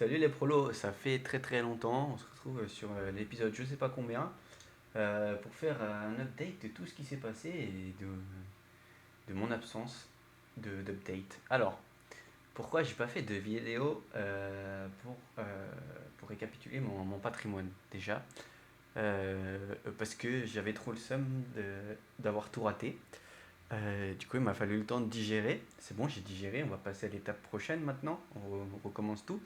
Salut les prolos, ça fait très très longtemps, on se retrouve sur l'épisode je sais pas combien pour faire un update de tout ce qui s'est passé et de mon absence d'update. Alors, pourquoi j'ai pas fait de vidéo pour récapituler mon patrimoine déjà. Parce que j'avais trop le seum d'avoir tout raté. Du coup il m'a fallu le temps de digérer, c'est bon j'ai digéré, on va passer à l'étape prochaine maintenant, on recommence tout.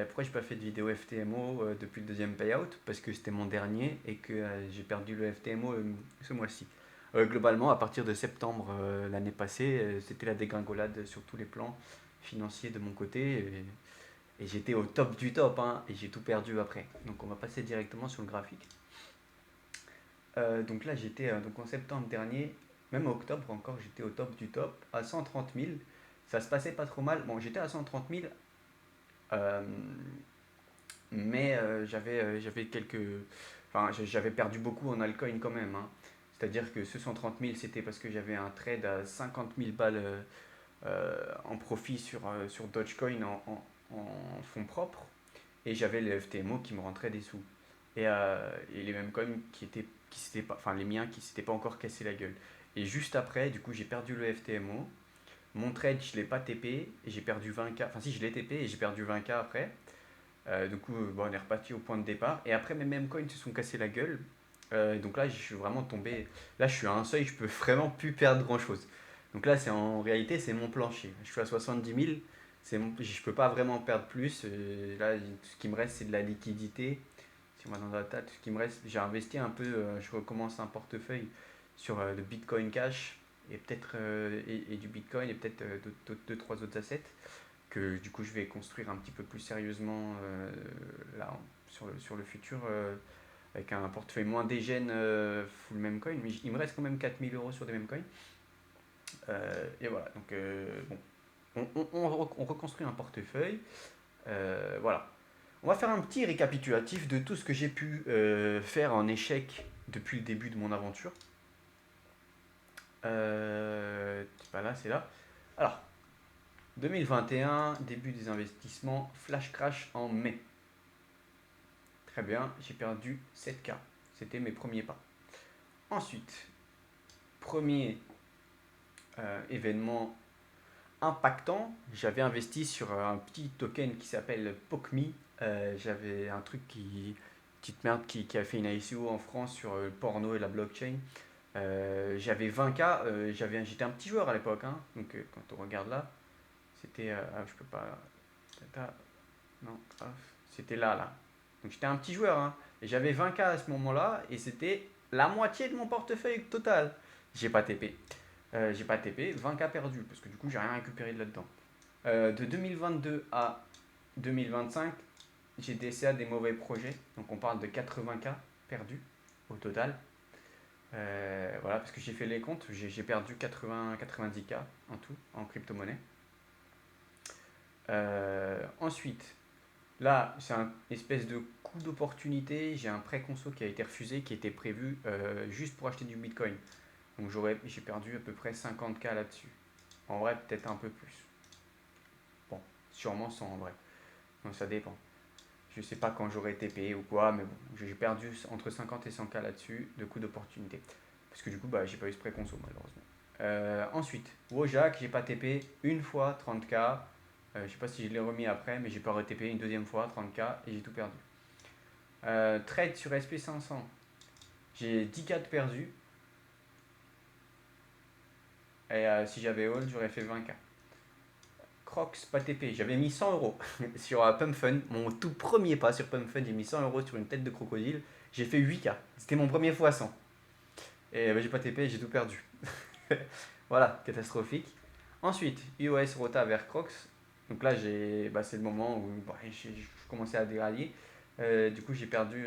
Pourquoi j'ai pas fait de vidéo FTMO depuis le deuxième payout? Parce que c'était mon dernier et que j'ai perdu le FTMO ce mois-ci. Globalement, à partir de septembre l'année passée, c'était la dégringolade sur tous les plans financiers de mon côté. Et j'étais au top du top, hein, et j'ai tout perdu après. Donc on va passer directement sur le graphique. Donc là, j'étais donc en septembre dernier, même en octobre encore, j'étais au top du top, à 130 000. Ça se passait pas trop mal. Bon, j'étais à 130 000. euh, mais j'avais quelques. Enfin, j'avais perdu beaucoup en altcoin quand même, hein. C'est-à-dire que ce 130 000, c'était parce que j'avais un trade à 50 000 balles en profit sur Dogecoin en fonds propres. Et j'avais les FTMO qui me rentraient des sous. Et les mêmes coins qui s'étaient pas, enfin les miens qui s'étaient pas encore cassé la gueule. Et juste après, du coup, j'ai perdu le FTMO. Mon trade, je l'ai pas TP et j'ai perdu 20K. Enfin, si, je l'ai TP et j'ai perdu 20K après. Du coup, bon, on est reparti au point de départ. Et après, mes mêmes coins se sont cassés la gueule. Donc là, je suis vraiment tombé. Là, je suis à un seuil, je peux vraiment plus perdre grand chose. Donc là, en réalité, c'est mon plancher. Je suis à 70 000. Je peux pas vraiment perdre plus. Là, ce qui me reste, c'est de la liquidité. Si on va dans la table, ce qui me reste, j'ai investi un peu. Je recommence un portefeuille sur le Bitcoin Cash et peut-être et du Bitcoin et peut-être deux, trois autres assets que du coup je vais construire un petit peu plus sérieusement là sur le futur avec un portefeuille moins dégène full meme coin, mais il me reste quand même 4 000 € sur des meme coins. Et voilà, donc bon, on reconstruit un portefeuille. Voilà. On va faire un petit récapitulatif de tout ce que j'ai pu faire en échec depuis le début de mon aventure. C'est pas là, c'est là. Alors, 2021, début des investissements, flash crash en mai. Très bien, j'ai perdu 7K. C'était mes premiers pas. Ensuite, premier événement impactant, j'avais investi sur un petit token qui s'appelle POCMI. J'avais un truc petite merde qui a fait une ICO en France sur le porno et la blockchain. J'avais 20K, j'étais un petit joueur à l'époque, hein. Donc quand on regarde là, c'était. Je peux pas. Non, c'était là. Donc j'étais un petit joueur, hein, et j'avais 20K à ce moment-là et c'était la moitié de mon portefeuille total. J'ai pas TP. J'ai pas TP, 20K perdu parce que du coup j'ai rien récupéré de là-dedans. De 2022 à 2025, j'ai DCA des mauvais projets. Donc on parle de 80K perdus au total. Voilà, parce que j'ai fait les comptes, j'ai perdu 90K en tout, en crypto-monnaie. Ensuite, là, c'est un espèce de coup d'opportunité. J'ai un prêt conso qui a été refusé, qui était prévu juste pour acheter du Bitcoin. Donc j'ai perdu à peu près 50K là-dessus. En vrai, peut-être un peu plus. Bon, sûrement 100 en vrai. Donc ça dépend. Je sais pas quand j'aurai été payé ou quoi, mais bon, j'ai perdu entre 50 et 100K là-dessus de coup d'opportunité. Parce que du coup, bah, j'ai pas eu ce prêt conso malheureusement. Ensuite, Wojak, j'ai pas TP une fois 30K. Je sais pas si je l'ai remis après, mais j'ai pas re-TP une deuxième fois 30K et j'ai tout perdu. Trade sur SP500, j'ai 10K de perdu. Et si j'avais hold, j'aurais fait 20K. Crocs, pas TP, j'avais mis 100 € sur Pump Fund, mon tout premier pas sur Pump Fund, j'ai mis 100 € sur une tête de crocodile, j'ai fait 8K. C'était mon premier x100. Et bah, j'ai pas TP, j'ai tout perdu. Voilà, catastrophique. Ensuite, US Rota vers Crocs. Donc là, c'est le moment où je commençais à dérailler. Du coup, j'ai perdu.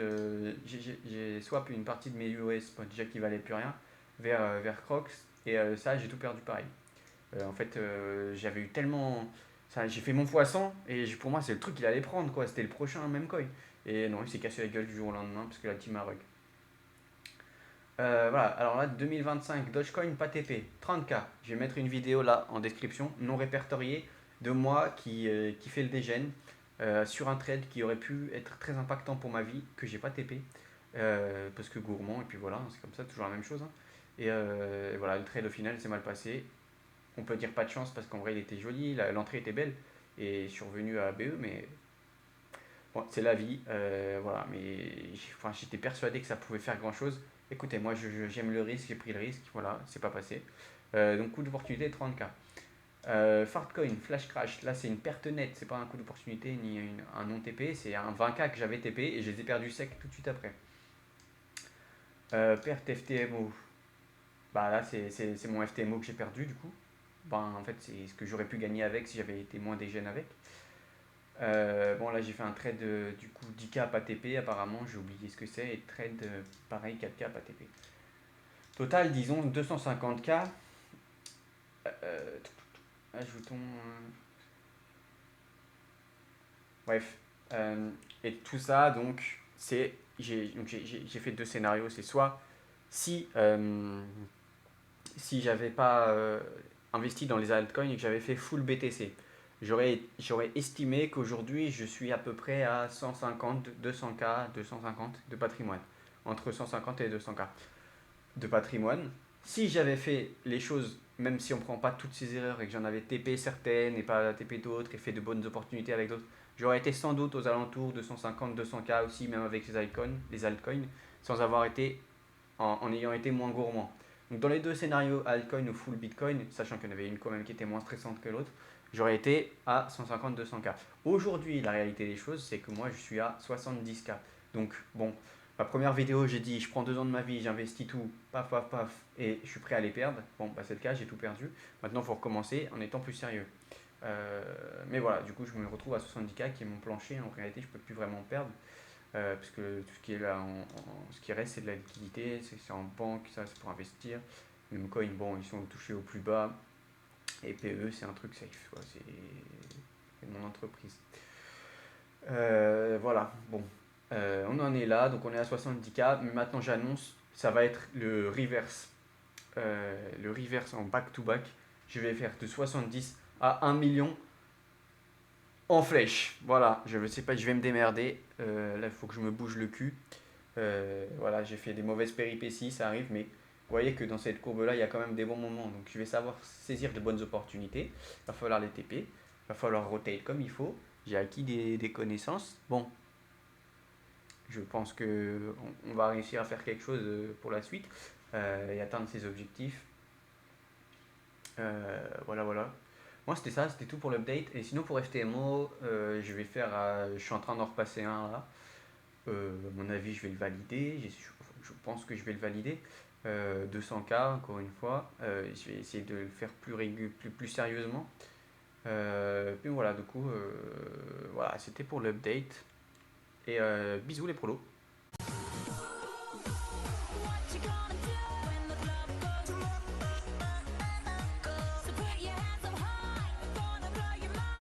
J'ai swap une partie de mes US, déjà qui valaient plus rien, vers Crocs. Et ça, j'ai tout perdu pareil. En fait, j'avais eu tellement. J'ai fait mon x100 et pour moi, c'est le truc qu'il allait prendre, quoi. C'était le prochain même coin. Et non, il s'est cassé la gueule du jour au lendemain parce que la team a rug. Voilà, alors là, 2025, Dogecoin pas TP, 30K. Je vais mettre une vidéo là en description, non répertoriée, de moi qui fait le dégène. sur un trade qui aurait pu être très impactant pour ma vie, que j'ai pas TP. Parce que gourmand, et puis voilà, c'est comme ça, toujours la même chose, hein. Et voilà, le trade au final s'est mal passé. On peut dire pas de chance parce qu'en vrai il était joli, l'entrée était belle, et je suis revenu à BE, mais bon, c'est la vie. Voilà, mais enfin, j'étais persuadé que ça pouvait faire grand chose. Écoutez, moi j'aime le risque, j'ai pris le risque, voilà, c'est pas passé. Donc coup d'opportunité 30K. Fartcoin, Flash Crash, là c'est une perte nette, c'est pas un coup d'opportunité ni un non TP, c'est un 20K que j'avais TP et je les ai perdus sec tout de suite après. Perte FTMO, bah là c'est mon FTMO que j'ai perdu du coup. Ben, en fait c'est ce que j'aurais pu gagner avec si j'avais été moins dégène avec. Bon là j'ai fait un trade du coup 10K ATP apparemment, j'ai oublié ce que c'est, et trade pareil 4K ATP. Total disons 250K. Euh, Ajoutons... Bref. Et tout ça, donc, j'ai fait deux scénarios. C'est soit si, si j'avais pas investi dans les altcoins et que j'avais fait full BTC, j'aurais estimé qu'aujourd'hui je suis à peu près à 150, 200K, 250 de patrimoine. Entre 150 et 200K de patrimoine. Si j'avais fait les choses, même si on ne prend pas toutes ces erreurs et que j'en avais TP certaines et pas TP d'autres et fait de bonnes opportunités avec d'autres, j'aurais été sans doute aux alentours de 150, 200K aussi, même avec les altcoins, sans avoir été, en ayant été moins gourmand. Donc dans les deux scénarios, altcoin ou full bitcoin, sachant qu'il y en avait une quand même qui était moins stressante que l'autre, j'aurais été à 150, 200K. Aujourd'hui, la réalité des choses, c'est que moi je suis à 70K. Donc bon, ma première vidéo, j'ai dit je prends 2 ans de ma vie, j'investis tout, paf, paf, paf, et je suis prêt à les perdre. Bon, bah c'est le cas, j'ai tout perdu. Maintenant, il faut recommencer en étant plus sérieux. Mais voilà, du coup, je me retrouve à 70K qui est mon plancher. En réalité, je ne peux plus vraiment perdre. Parce que tout ce qui est là, ce qui reste, c'est de la liquidité, c'est en banque, ça c'est pour investir. Les coins, bon, ils sont touchés au plus bas. Et PE, c'est un truc safe, quoi. C'est mon entreprise. Voilà, bon. On en est là, donc on est à 70K, mais maintenant j'annonce, ça va être le reverse en back-to-back. Je vais faire de 70 à 1 million en flèche. Voilà, je ne sais pas, je vais me démerder. Là, il faut que je me bouge le cul. Voilà, j'ai fait des mauvaises péripéties, ça arrive, mais vous voyez que dans cette courbe-là, il y a quand même des bons moments. Donc je vais savoir saisir de bonnes opportunités. Il va falloir les TP, il va falloir rotate comme il faut. J'ai acquis des connaissances. Bon, je pense que on va réussir à faire quelque chose pour la suite et atteindre ses objectifs. Voilà, voilà. Moi, c'était ça, c'était tout pour l'update. Et sinon, pour FTMO, je suis en train d'en repasser un là. À mon avis, je vais le valider. Je pense que je vais le valider. 200K, encore une fois. Je vais essayer de le faire plus sérieusement. Puis voilà, du coup, voilà, c'était pour l'update. Et bisous les prolos.